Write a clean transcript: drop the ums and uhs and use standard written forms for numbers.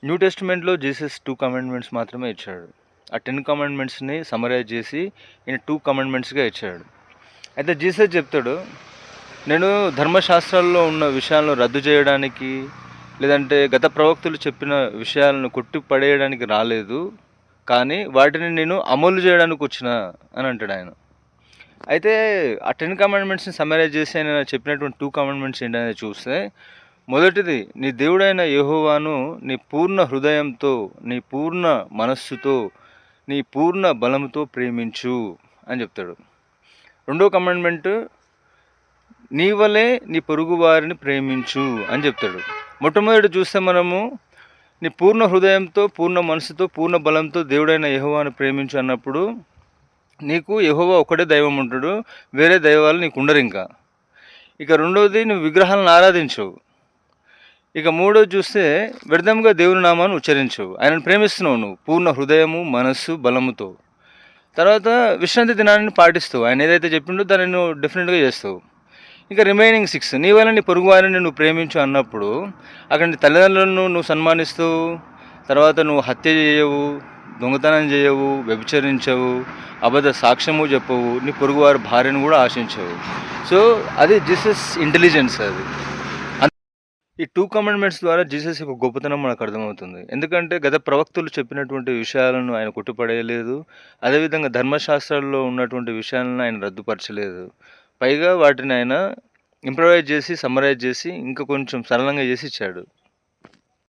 New టెస్టిమెంట్‌లో Jesus 2 commandments మాత్రమే ఇచ్చాడు. ఆ 10 కమాండ్‌మెంట్స్‌ని సమ్మరైజ్ చేసి ఈయన 2 కమాండ్‌మెంట్స్‌గా ఇచ్చాడు. అయితే జీసస్ చెప్తాడు, నేను ధర్మశాస్త్రాల్లో ఉన్న విషయాలను రద్దు చేయడానికి, లేదంటే గత ప్రవక్తలు చెప్పిన విషయాలను కొట్టి పడేయడానికి రాలేదు. కానీ వాటిని నేను అమలు చేయడానికి వచ్చిన అని అంటాడు ఆయన. అయితే ఆ 10 కమాండ్‌మెంట్స్‌ని సమ్మరైజ్ చేసి ఆయన చెప్పినటువంటి 2 కమాండ్‌మెంట్స్ ఏంటనేది చూస్తే, మొదటిది నీ దేవుడైన యెహోవాను నీ పూర్ణ హృదయంతో, నీ పూర్ణ మనస్సుతో, నీ పూర్ణ బలముతో ప్రేమించు అని చెప్తాడు. రెండో కమాండ్‌మెంట్ నీ వలే నీ పొరుగు వారిని ప్రేమించు అని చెప్తాడు. మొట్టమొదటి చూస్తే మనము నీ పూర్ణ హృదయంతో, పూర్ణ మనసుతో, పూర్ణ బలంతో దేవుడైన యెహోవాను ప్రేమించు అన్నప్పుడు నీకు యెహోవా ఒక్కడే దైవం ఉంటాడు. వేరే దైవాలు నీకు ఉండరు ఇంకా. ఇక రెండవది నువ్వు విగ్రహాలను ఆరాధించవు. ఇక మూడోది చూస్తే వ్యర్థంగా దేవుని నామాన్ని ఉచ్చరించవు. ఆయనను ప్రేమిస్తున్నావు నువ్వు పూర్ణ హృదయము, మనస్సు, బలముతో. తర్వాత విశ్రాంతి దినాన్ని పాటిస్తావు. ఆయన ఏదైతే చెప్పిండో దాన్ని నువ్వు డెఫినెట్గా చేస్తావు. ఇంకా రిమైనింగ్ 6 నీ వల్ల నీ పొరుగు వారిని నువ్వు ప్రేమించు అన్నప్పుడు అక్కడ నీ తల్లిదండ్రులను నువ్వు సన్మానిస్తావు. తర్వాత నువ్వు హత్య చేయవు, దొంగతనం చేయవు, వ్యభిచరించవు, అబద్ధ సాక్ష్యము చెప్పవు, నీ పొరుగువారి భార్యను కూడా ఆశించవు. సో అది జీసస్ ఇంటెలిజెన్స్ అది. ఈ 2 కమాండ్‌మెంట్స్ ద్వారా జీసస్ యొక్క గొప్పతనం మనకు అర్థమవుతుంది. ఎందుకంటే గత ప్రవక్తలు చెప్పినటువంటి విషయాలను ఆయన కొట్టిపడేయలేదు. అదేవిధంగా ధర్మశాస్త్రాల్లో ఉన్నటువంటి విషయాలను ఆయన రద్దుపరచలేదు. పైగా వాటిని ఆయన ఇంప్రవైజ్ చేసి, సమ్మరైజ్ చేసి ఇంకా కొంచెం సరళంగా చేసి ఇచ్చాడు.